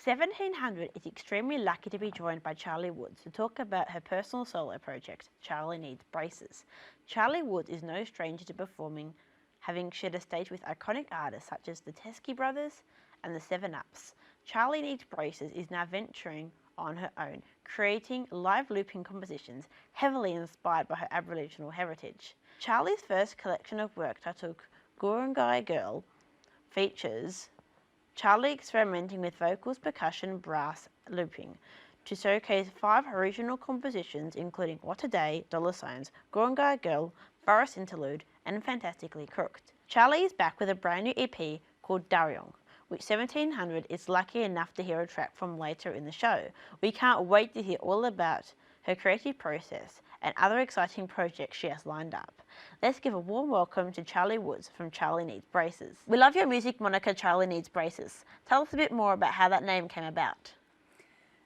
1700 is extremely lucky to be joined by Charlie Woods to talk about her personal solo project, Charlie Needs Braces. Charlie Woods is no stranger to performing, having shared a stage with iconic artists such as the Teskey Brothers and the 7-Ups. Charlie Needs Braces is now venturing on her own, creating live looping compositions heavily inspired by her Aboriginal heritage. Charlie's first collection of work, titled GuriNgai Girl, features Charlie experimenting with vocals, percussion, brass, looping to showcase 5 original compositions including What a Day, Dollar Signs, GuriNgai Girl, Forest Interlude and Fantastically Crooked. Charlie is back with a brand new EP called Daryung, which 1700 is lucky enough to hear a track from later in the show. We can't wait to hear all about her creative process and other exciting projects she has lined up. Let's give a warm welcome to Charlie Woods from Charlie Needs Braces. We love your music moniker, Charlie Needs Braces. Tell us a bit more about how that name came about.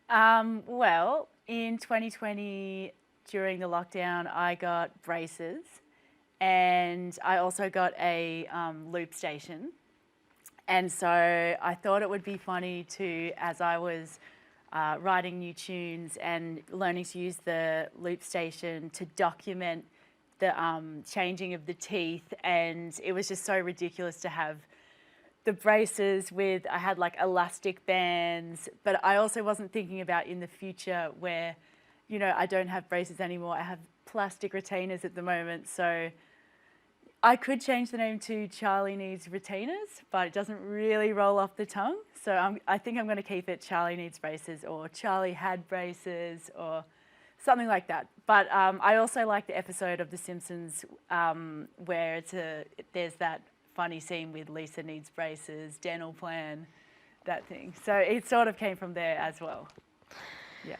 Well, in 2020, during the lockdown, I got braces and I also got a loop station. And so I thought it would be funny to, as I was writing new tunes and learning to use the loop station, to document the changing of the teeth. And it was just so ridiculous to have the braces with, I had like elastic bands, but I also wasn't thinking about in the future where, you know, I don't have braces anymore. I have plastic retainers at the moment. So I could change the name to Charlie Needs Retainers, but it doesn't really roll off the tongue. So I think I'm going to keep it Charlie Needs Braces or Charlie Had Braces or something like that. But I also like the episode of The Simpsons where there's that funny scene with Lisa needs braces, dental plan, that thing. So it sort of came from there as well. Yeah.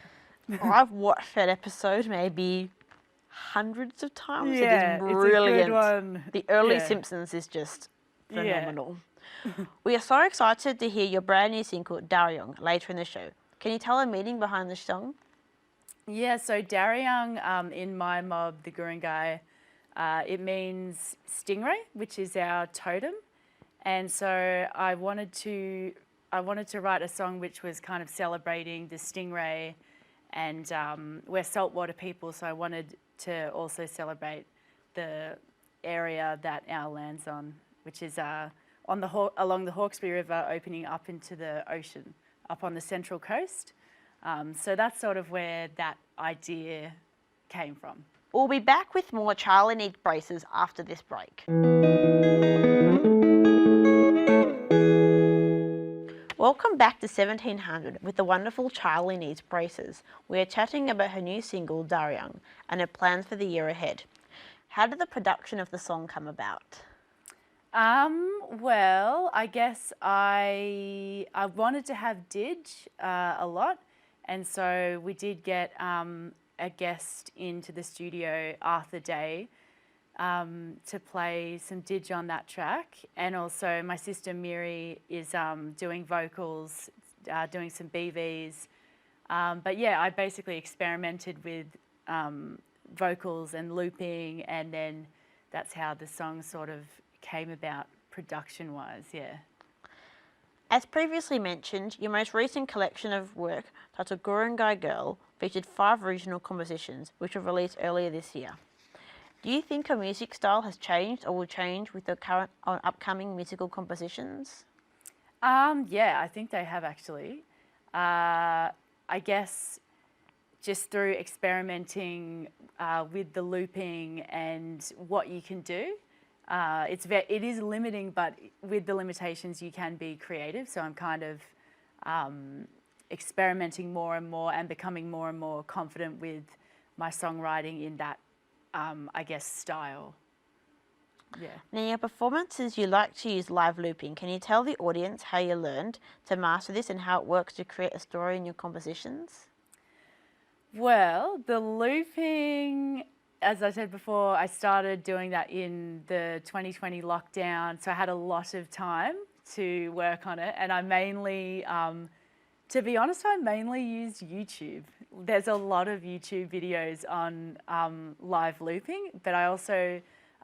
I've watched that episode maybe hundreds of times. Yeah, it is brilliant. It's a good one. The early Simpsons is just phenomenal. We are so excited to hear your brand new single, Daryung, later in the show. Can you tell a meaning behind the song? Yeah, so Daryung in my mob, the GuriNgai, it means stingray, which is our totem. And so I wanted to write a song which was kind of celebrating the stingray, and we're saltwater people, so I wanted to also celebrate the area that our land's on, which is along the Hawkesbury River, opening up into the ocean, up on the central coast. So that's sort of where that idea came from. We'll be back with more Charlie Needs Braces after this break. Welcome back to 1700 with the wonderful Charlie Needs Braces. We are chatting about her new single, Daryung, and her plans for the year ahead. How did the production of the song come about? Well, I guess I wanted to have Didge a lot, and so we did get a guest into the studio, Arthur Day, to play some Didge on that track. And also my sister Miri is doing vocals, doing some BVs. But yeah, I basically experimented with vocals and looping, and then that's how the song sort of came about production-wise, yeah. As previously mentioned, your most recent collection of work, titled GuriNgai Girl, featured 5 original compositions, which were released earlier this year. Do you think your music style has changed or will change with the current or upcoming musical compositions? Yeah, I think they have actually. I guess just through experimenting with the looping and what you can do, it is limiting, but with the limitations you can be creative. So I'm kind of experimenting more and more and becoming more and more confident with my songwriting in that, I guess, style. Yeah. Now, in your performances, you like to use live looping. Can you tell the audience how you learned to master this and how it works to create a story in your compositions? Well, the looping, as I said before, I started doing that in the 2020 lockdown, so I had a lot of time to work on it, and I mainly, to be honest, I mainly used YouTube. There's a lot of YouTube videos on live looping, but I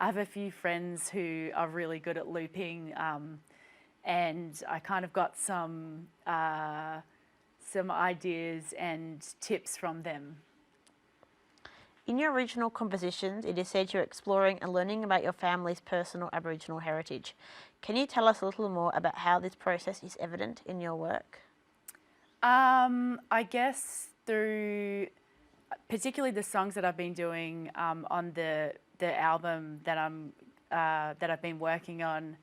have a few friends who are really good at looping, and I kind of got some some ideas and tips from them. In your original compositions, it is said you're exploring and learning about your family's personal Aboriginal heritage. Can you tell us a little more about how this process is evident in your work? I guess through particularly the songs that I've been doing on the album that I've been working on.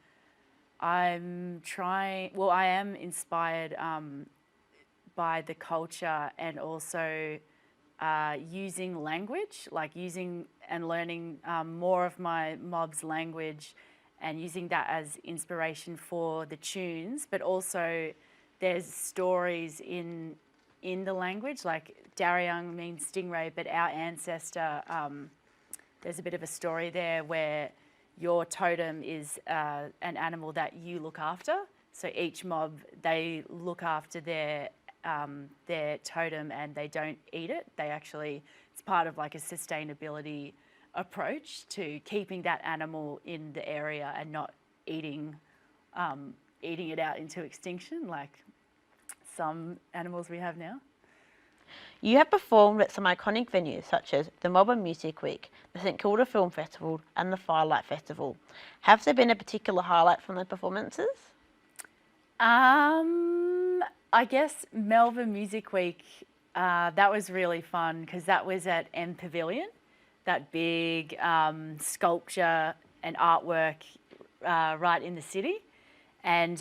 I am inspired by the culture and also using language, like using and learning more of my mob's language and using that as inspiration for the tunes, but also there's stories in the language, like Daryung means stingray, but our ancestor, there's a bit of a story there where your totem is an animal that you look after. So each mob, they look after their totem and they don't eat it. They actually, it's part of like a sustainability approach to keeping that animal in the area and not eating it out into extinction like some animals we have now. You have performed at some iconic venues such as the Melbourne Music Week, the St Kilda Film Festival and the Firelight Festival. Have there been a particular highlight from the performances? I guess Melbourne Music Week, that was really fun because that was at M Pavilion, that big sculpture and artwork right in the city. And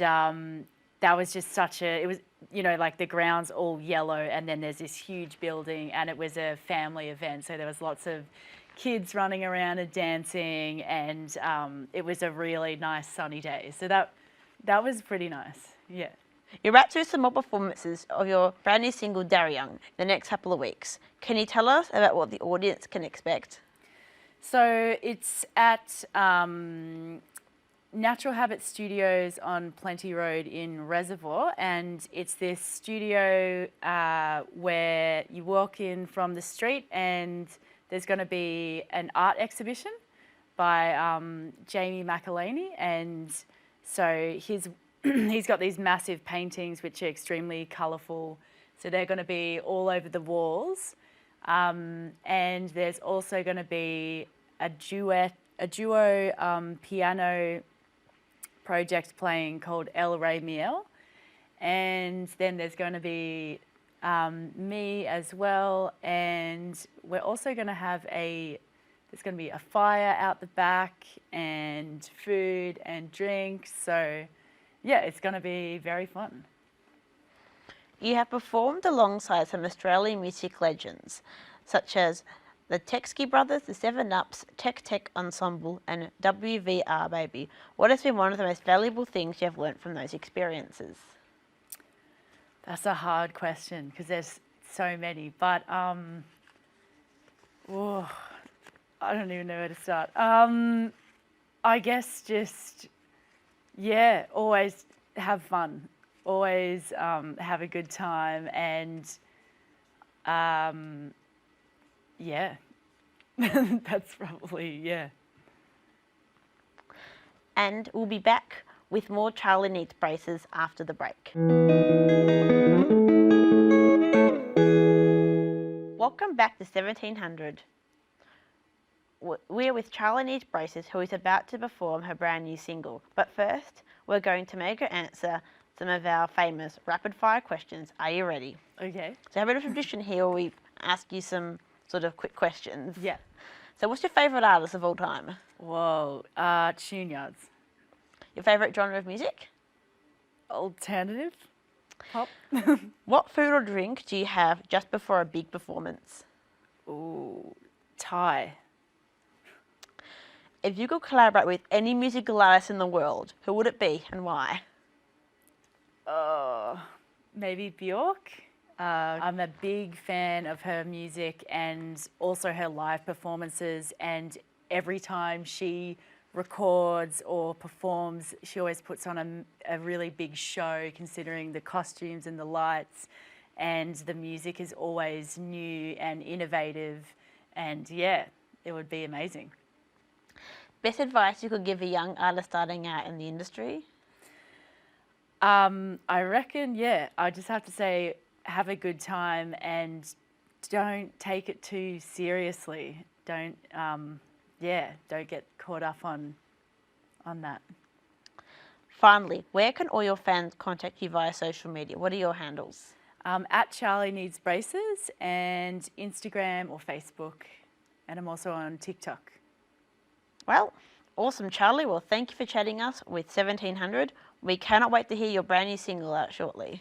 that was just it was, you know, like the ground's all yellow and then there's this huge building and it was a family event. So there was lots of kids running around and dancing and it was a really nice sunny day. So that was pretty nice, yeah. You're about to do some more performances of your brand new single, Daryung, in the next couple of weeks. Can you tell us about what the audience can expect? So it's at Natural Habit Studios on Plenty Road in Reservoir, and it's this studio where you walk in from the street and there's going to be an art exhibition by Jamie McElhaney, and so he's got these massive paintings which are extremely colourful, so they're going to be all over the walls, and there's also going to be a duo piano project playing called El Rey Miel, and then there's going to be me as well, and we're also going to have there's going to be a fire out the back and food and drinks, so yeah, it's going to be very fun. You have performed alongside some Australian music legends such as the Teskey Brothers, the 7-Ups, TEK TEK Ensemble and WVR BABY. What has been one of the most valuable things you have learnt from those experiences? That's a hard question because there's so many, but I don't even know where to start. I guess just, yeah, always have fun, always have a good time, and yeah, that's probably, yeah. And we'll be back with more Charlie Needs Braces after the break. Welcome back to 1700. We're with Charlie Needs Braces, who is about to perform her brand new single. But first, we're going to make her answer some of our famous rapid fire questions. Are you ready? Okay. So I have a bit of tradition here where we ask you some sort of quick questions. Yeah. So what's your favourite artist of all time? Whoa, Tune Yards. Your favourite genre of music? Alternative pop. What food or drink do you have just before a big performance? Ooh, Thai. If you could collaborate with any musical artist in the world, who would it be and why? Maybe Bjork. I'm a big fan of her music and also her live performances, and every time she records or performs, she always puts on a really big show, considering the costumes and the lights, and the music is always new and innovative, and yeah, it would be amazing. Best advice you could give a young artist starting out in the industry? I reckon, yeah, I just have to say, have a good time and don't take it too seriously. Don't get caught up on that. Finally, where can all your fans contact you via social media? What are your handles? At Charlie Needs Braces and Instagram or Facebook, and I'm also on TikTok. Well, awesome, Charlie. Well, thank you for chatting us with 1700. We cannot wait to hear your brand new single out shortly.